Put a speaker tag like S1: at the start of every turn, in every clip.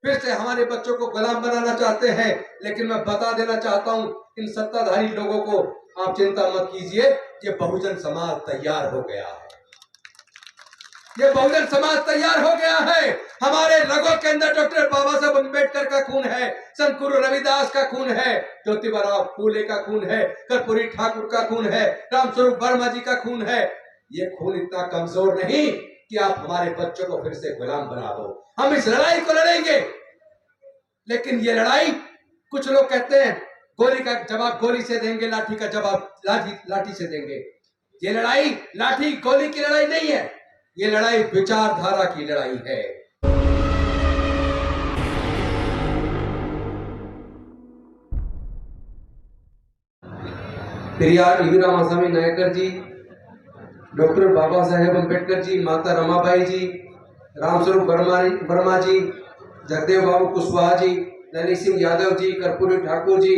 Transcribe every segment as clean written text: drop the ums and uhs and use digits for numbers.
S1: फिर से हमारे बच्चों को गुलाम बनाना चाहते हैं। लेकिन मैं बता देना चाहता हूं इन सत्ताधारी लोगों को, आप चिंता मत कीजिए, ये बहुजन समाज तैयार हो गया है। ये बहुजन समाज तैयार हो गया है। हमारे रगों के अंदर डॉक्टर बाबा साहब अम्बेडकर का खून है, संत गुरु रविदास का खून है, ज्योतिबा फूले का खून है, कर्पूरी ठाकुर का खून है, रामस्वरूप वर्मा जी का खून है। ये खून इतना कमजोर नहीं कि आप हमारे बच्चों को फिर से गुलाम बना दो। हम इस लड़ाई को लड़ेंगे, लेकिन ये लड़ाई, कुछ लोग कहते हैं गोली का जवाब गोली से देंगे, लाठी का जवाब लाठी से देंगे। ये लड़ाई लाठी गोली की लड़ाई नहीं है, ये लड़ाई विचारधारा की लड़ाई है। पेरियार ईवीराम स्वामी नायकर जी, डॉक्टर बाबा साहेब अम्बेडकर जी, माता रमाबाई जी, रामस्वरूप वर्मा जी, जगदेव बाबू कुशवाहा जी, नैनी सिंह यादव जी, कर्पूरी ठाकुर जी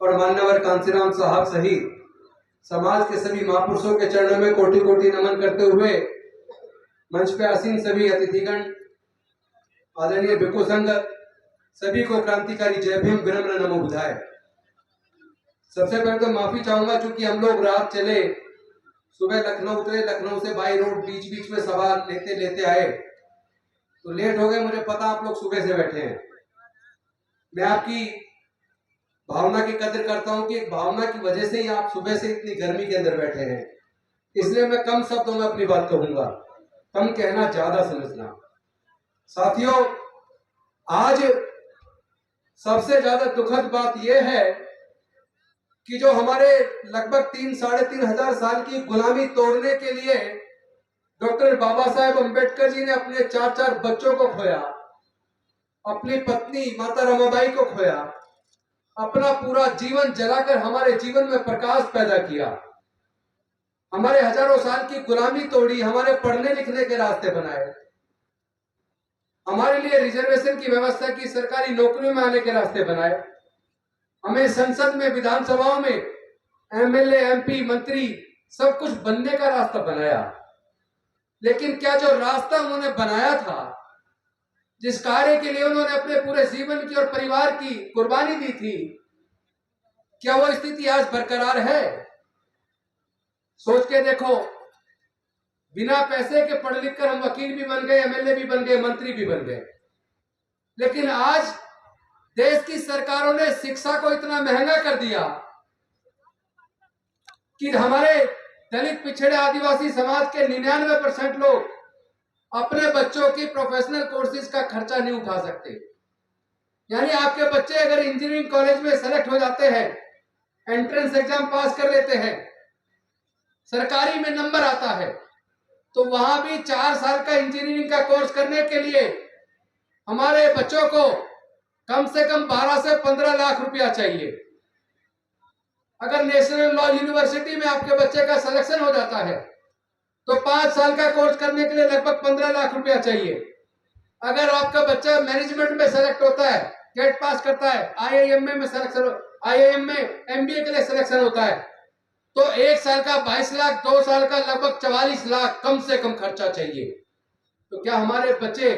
S1: और मान्यवर कांसीराम साहब सहित समाज के सभी महापुरुषों के चरणों में कोटि कोटि नमन करते हुए मंच पे आसीन सभी अतिथिगण, आदरणीय भिक्षु संघ, सभी को क्रांतिकारी जय भीम, विनम्र नमो बुधाय। सबसे पहले तो माफी चाहूंगा क्योंकि हम लोग रात चले, सुबह लखनऊ उतरे, लखनऊ से बाई रोड बीच बीच में सवाल लेते लेते आए तो लेट हो गए। मुझे पता आप लोग सुबह से बैठे हैं। मैं आपकी भावना की कदर करता हूं कि एक भावना की वजह से ही आप सुबह से इतनी गर्मी के अंदर बैठे हैं, इसलिए मैं कम शब्दों में अपनी बात कहूंगा, कम कहना ज्यादा समझना। साथियों, आज सबसे ज्यादा दुखद बात यह है कि जो हमारे लगभग 3-3.5 हजार साल की गुलामी तोड़ने के लिए डॉक्टर बाबा साहेब अम्बेडकर जी ने अपने 4 बच्चों को खोया, अपनी पत्नी माता रमाबाई को खोया, अपना पूरा जीवन जलाकर हमारे जीवन में प्रकाश पैदा किया, हमारे हजारों साल की गुलामी तोड़ी, हमारे पढ़ने लिखने के रास्ते बनाए, हमारे लिए रिजर्वेशन की व्यवस्था की, सरकारी नौकरियों में आने के रास्ते बनाए, हमें संसद में, विधानसभाओं में एमएलए, एमपी, मंत्री सब कुछ बनने का रास्ता बनाया। लेकिन क्या जो रास्ता उन्होंने बनाया था, जिस कार्य के लिए उन्होंने अपने पूरे जीवन की और परिवार की कुर्बानी दी थी, क्या वो स्थिति आज बरकरार है? सोच के देखो, बिना पैसे के पढ़ लिख कर हम वकील भी बन गए, एमएलए भी बन गए, मंत्री भी बन गए, लेकिन आज देश की सरकारों ने शिक्षा को इतना महंगा कर दिया कि हमारे दलित, पिछड़े, आदिवासी समाज के 99% लोग अपने बच्चों की प्रोफेशनल कोर्सेज का खर्चा नहीं उठा सकते। यानी आपके बच्चे अगर इंजीनियरिंग कॉलेज में सेलेक्ट हो जाते हैं, एंट्रेंस एग्जाम पास कर लेते हैं, सरकारी में नंबर आता है, तो वहां भी 4 साल का इंजीनियरिंग का कोर्स करने के लिए हमारे बच्चों को कम से कम 12 से 15 लाख रुपया चाहिए। अगर नेशनल लॉ यूनिवर्सिटी में आपके बच्चे का सिलेक्शन हो जाता है तो 5 साल का कोर्स करने के लिए लगभग 15 लाख रुपया चाहिए। अगर आपका बच्चा मैनेजमेंट में सेलेक्ट होता है, गेट पास करता है, आईआईएम में सिलेक्शन, आईआईएम में एमबीए के लिए सिलेक्शन होता है, तो 1 साल का 22 लाख, 2 साल का लगभग 44 लाख कम से कम खर्चा चाहिए। तो क्या हमारे बच्चे,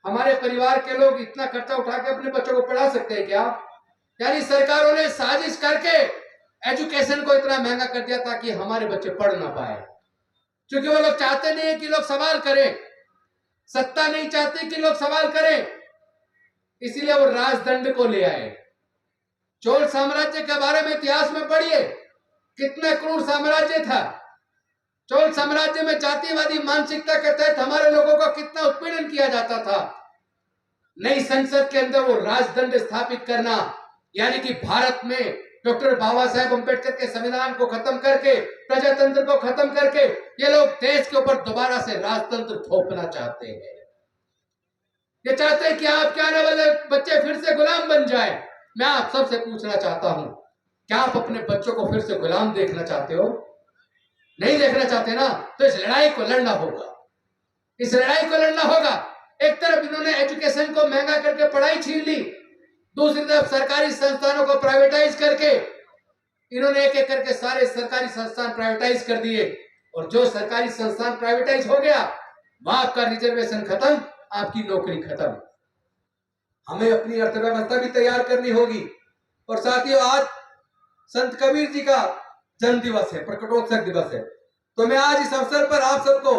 S1: हमारे परिवार के लोग इतना खर्चा उठा के अपने बच्चों को पढ़ा सकते हैं क्या? यानी सरकारों ने साजिश करके एजुकेशन को इतना महंगा कर दिया ताकि हमारे बच्चे पढ़ ना पाए, क्योंकि वो लोग चाहते नहीं है कि लोग सवाल करें, सत्ता नहीं चाहती कि लोग सवाल करें, इसीलिए वो राजदंड को ले आए। चोल साम्राज्य के बारे में इतिहास में पढ़िए, कितना क्रूर साम्राज्य था। चोल साम्राज्य में जातिवादी मानसिकता के तहत हमारे लोगों का कितना उत्पीड़न किया जाता था। नई संसद के अंदर वो राजदंड स्थापित करना, यानी कि भारत में डॉक्टर बाबा साहेब अम्बेडकर के संविधान को खत्म करके, प्रजातंत्र को खत्म करके, ये लोग देश के ऊपर दोबारा से राजतंत्र थोपना चाहते हैं। ये चाहते हैं कि आपके आने वाले बच्चे फिर से गुलाम बन जाएं। मैं आप सबसे पूछना चाहता हूं, क्या आप अपने बच्चों को फिर से गुलाम देखना चाहते हो? नहीं देखना चाहते ना, तो इस लड़ाई को लड़ना होगा, इस लड़ाई को लड़ना होगा। एक तरफ इन्होंने एजुकेशन को महंगा करके पढ़ाई छीन ली, दूसरी तरफ सरकारी संस्थानों को प्राइवेटाइज करके इन्होंने एक एक करके सारे सरकारी संस्थान प्राइवेटाइज कर दिए, और जो सरकारी संस्थान प्राइवेटाइज हो गया, वहां आपका रिजर्वेशन खत्म, आपकी नौकरी खत्म। हमें अपनी अर्थव्यवस्था भी तैयार करनी होगी। और साथियों, आज संत कबीर जी का जन्म दिवस है, प्रकटोत्सव दिवस है। तो मैं आज इस अवसर पर आप सबको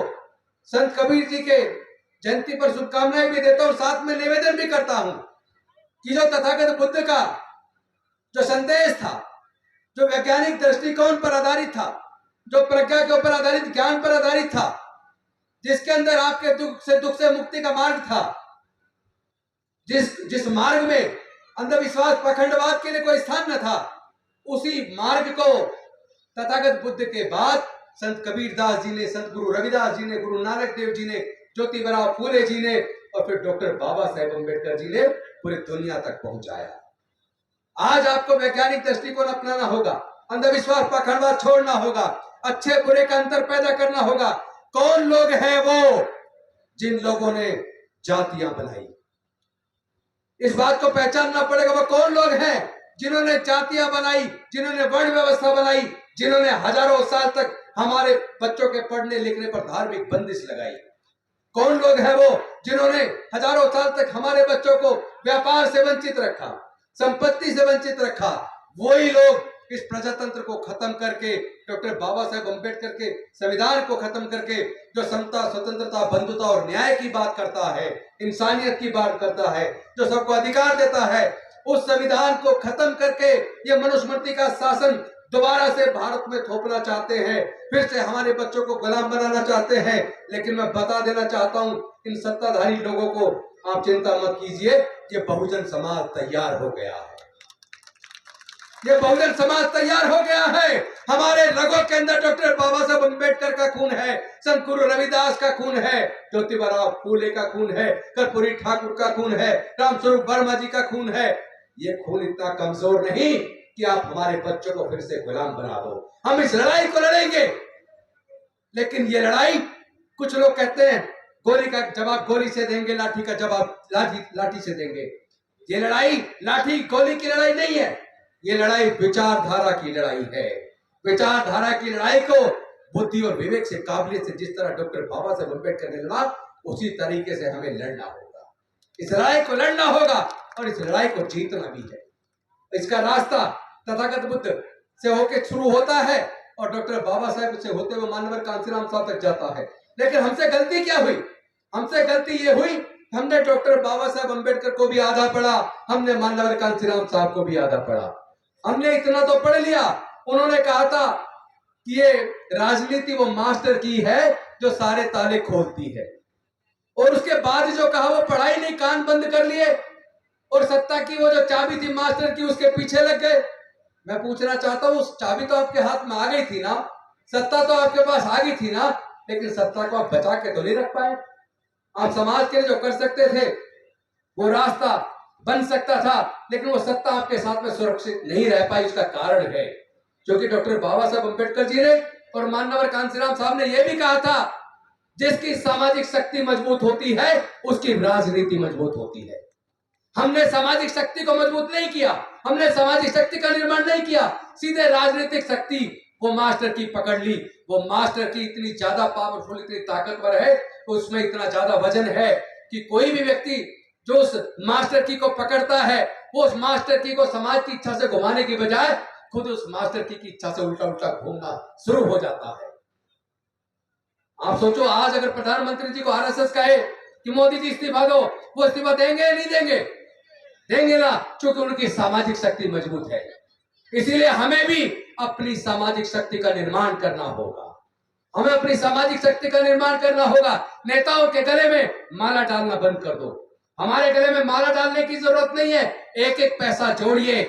S1: संत कबीर जी के जयंती पर शुभकामनाएं भी देता हूं, साथ में निवेदन भी करता हूं कि जो तथागत बुद्ध का जो संदेश था, जो वैज्ञानिक दृष्टिकोण पर आधारित था, जो प्रज्ञा के ऊपर आधारित, ज्ञान पर आधारित था, जिसके अंदर आपके दुख से मुक्ति का मार्ग था, जिस मार्ग में अंधविश्वास पखंडवाद के लिए कोई स्थान न था, उसी मार्ग को तथागत बुद्ध के बाद संत कबीरदास जी ने, संत गुरु रविदास जी ने, गुरु नानक देव जी ने, ज्योतिबा फूले जी ने और फिर डॉक्टर बाबा साहेब अम्बेडकर जी ने पूरी दुनिया तक पहुंचाया। आज आपको वैज्ञानिक दृष्टिकोण अपनाना होगा, अंधविश्वास पखंडवाद छोड़ना होगा, अच्छे बुरे का अंतर पैदा करना होगा। कौन लोग हैं वो जिन लोगों ने जातियां बनाई, इस बात को पहचानना पड़ेगा। वो कौन लोग हैं जिन्होंने जातियां बनाई, जिन्होंने वर्ण व्यवस्था बनाई, जिन्होंने हजारों साल तक हमारे बच्चों के पढ़ने लिखने पर धार्मिक बंदिश लगाई। कौन लोग हैं वो जिन्होंने हजारों साल तक हमारे बच्चों को व्यापार से वंचित रखा, संपत्ति से वंचित रखा। वही लोग इस प्रजातंत्र को खत्म करके, डॉक्टर बाबा साहेब अम्बेडकर के संविधान को खत्म करके, जो समता, स्वतंत्रता, बंधुता और न्याय की बात करता है, इंसानियत की बात करता है, जो सबको अधिकार देता है, उस संविधान को खत्म करके ये मनुस्मृति का शासन दोबारा से भारत में थोपना चाहते हैं, फिर से हमारे बच्चों को गुलाम बनाना चाहते हैं। लेकिन मैं बता देना चाहता हूं इन सत्ताधारी लोगों को, आप चिंता मत कीजिए, ये बहुजन समाज तैयार हो गया है। ये बहुजन समाज तैयार हो गया है। हमारे रगों के अंदर डॉक्टर बाबा साहब अम्बेडकर का खून है, संत गुरु रविदास का खून है, ज्योतिबा फूले का खून है, कर्पूरी ठाकुर का खून है, रामस्वरूप वर्मा जी का खून है। ये खून इतना कमजोर नहीं कि आप हमारे बच्चों को फिर से गुलाम बना दो। हम इस लड़ाई को लड़ेंगे, लेकिन ये लड़ाई, कुछ लोग कहते हैं गोली का जवाब गोली से देंगे, लाठी का जवाब लाठी से देंगे। ये लड़ाई लाठी गोली की लड़ाई नहीं है, ये लड़ाई विचारधारा की लड़ाई है। विचारधारा की लड़ाई को बुद्धि और विवेक से, काबिलियत से, जिस तरह डॉक्टर बाबा साहेब अम्बेडकर ने लड़ा, उसी तरीके से हमें लड़ना होगा। इस लड़ाई को लड़ना होगा और इस लड़ाई को जीतना भी है। इसका रास्ता तथागत बुद्ध से होकर शुरू होता है और डॉक्टर बाबा साहेब से होते हुए मानवर कांसीराम साहब तक जाता है। लेकिन हमसे गलती क्या हुई? हमसे गलती ये हुई, हमने डॉक्टर बाबा साहेब अम्बेडकर को भी आधा पढ़ा, हमने मानवर कांसीराम साहब को भी आधा पढ़ा। हमने इतना तो पढ़ लिया, उन्होंने कहा था कि ये राजनीति वो मास्टर की है जो सारे ताले खोलती है, और उसके बाद जो कहा वो पढ़ाई नहीं, कान बंद कर लिए, और सत्ता की वो जो चाबी थी मास्टर की, उसके पीछे लग गए। मैं पूछना चाहता हूं, उस चाबी तो आपके हाथ में आ गई थी ना, सत्ता तो आपके पास आ गई थी ना, लेकिन सत्ता को आप बचा के तो नहीं रख पाए। आप समाज के लिए जो कर सकते थे वो रास्ता बन सकता था, लेकिन वो सत्ता आपके साथ में सुरक्षित नहीं रह पाई। उसका कारण है क्योंकि डॉक्टर बाबा साहब अम्बेडकर जी ने और मानवर कांसीराम साहब ने यह भी कहा था, जिसकी सामाजिक शक्ति मजबूत होती है उसकी राजनीति मजबूत होती है। हमने सामाजिक शक्ति को मजबूत नहीं किया, हमने सामाजिक शक्ति का निर्माण नहीं किया, सीधे राजनीतिक शक्ति वो मास्टर की पकड़ ली। वो मास्टर की इतनी ज्यादा पावरफुल, इतनी ताकतवर है, उसमें इतना ज्यादा वजन है कि कोई भी व्यक्ति जो उस मास्टर की को पकड़ता है, वो उस मास्टर की को समाज की इच्छा से घुमाने की बजाय खुद उस मास्टर की इच्छा से उल्टा उल्टा घूमना शुरू हो जाता है। आप सोचो, आज अगर प्रधानमंत्री जी को आरएसएस कहे कि मोदी जी इस्तीफा दो, वो इस्तीफा देंगे या नहीं देंगे? देंगे ना, क्योंकि उनकी सामाजिक शक्ति मजबूत है। इसीलिए हमें भी अपनी सामाजिक शक्ति का निर्माण करना होगा, हमें अपनी सामाजिक शक्ति का निर्माण करना होगा। नेताओं के गले में माला डालना बंद कर दो, हमारे गले में माला डालने की जरूरत नहीं है। एक एक पैसा जोड़िए,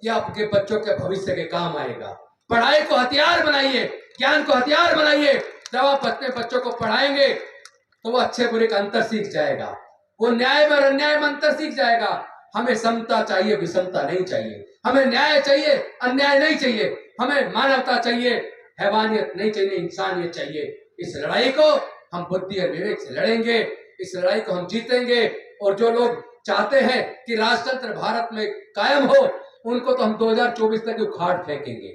S1: ये आपके बच्चों के भविष्य के काम आएगा। पढ़ाई को हथियार बनाइए, ज्ञान को हथियार बनाइए। जब आप अपने बच्चों को पढ़ाएंगे तो वो अच्छे बुरे का अंतर सीख जाएगा, वो न्याय और अन्याय में अंतर सीख जाएगा। हमें समता चाहिए, विषमता नहीं चाहिए। हमें न्याय चाहिए, अन्याय नहीं चाहिए। हमें मानवता चाहिए, हैवानियत नहीं चाहिए, इंसानियत चाहिए। इस लड़ाई को हम बुद्धि और विवेक से लड़ेंगे, इस लड़ाई को हम जीतेंगे। और जो लोग चाहते हैं कि राजतंत्र भारत में कायम हो, उनको तो हम 2024 तक उखाड़ फेंकेंगे,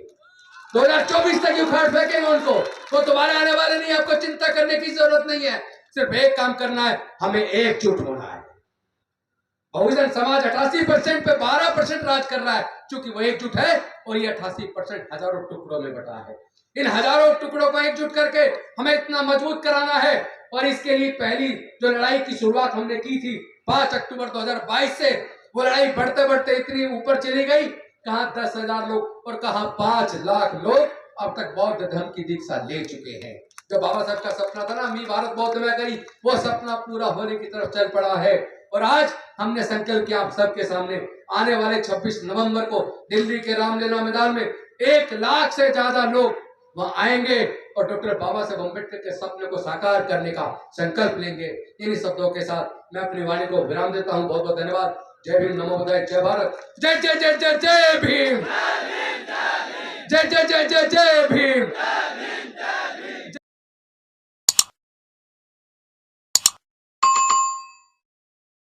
S1: 2024 तक उखाड़ फेंकेंगे उनको। वो दोबारा आने वाले नहीं, आपको चिंता करने की जरूरत नहीं है। सिर्फ एक काम करना है, हमें एकजुट होना है। बहुजन समाज 88% पे 12% राज कर रहा है, क्योंकि वो एकजुट है और ये 88% हजारों टुकड़ों में बटा है। इन हजारों टुकड़ों को एकजुट करके हमें इतना मजबूत कराना है। और इसके लिए पहली जो लड़ाई की शुरुआत हमने की थी 5 अक्टूबर 2022 से, वो लड़ाई बढ़ते बढ़ते इतनी ऊपर चली गई, कहां 10,000 लोग और कहां 5 लाख लोग अब तक बौद्ध धर्म की दीक्षा ले चुके हैं। जो बाबा साहब का सपना था ना, मी भारत बौद्ध में करी, वो सपना पूरा होने की तरफ चल पड़ा है। और आज हमने संकल्प किया आप सबके सामने, आने वाले 26 नवंबर को दिल्ली के रामलीला मैदान में 1 लाख से ज्यादा लोग वहां आएंगे और डॉक्टर बाबा साहब अम्बेडकर के सपने को साकार करने का संकल्प लेंगे। इन्हीं शब्दों के साथ मैं अपनी वाणी को विराम देता हूं। बहुत बहुत धन्यवाद। जय भीम, नमो बुद्धाय, जय भारत, जय जय जय जय जय भीम, जय जय जय जय जय भीम।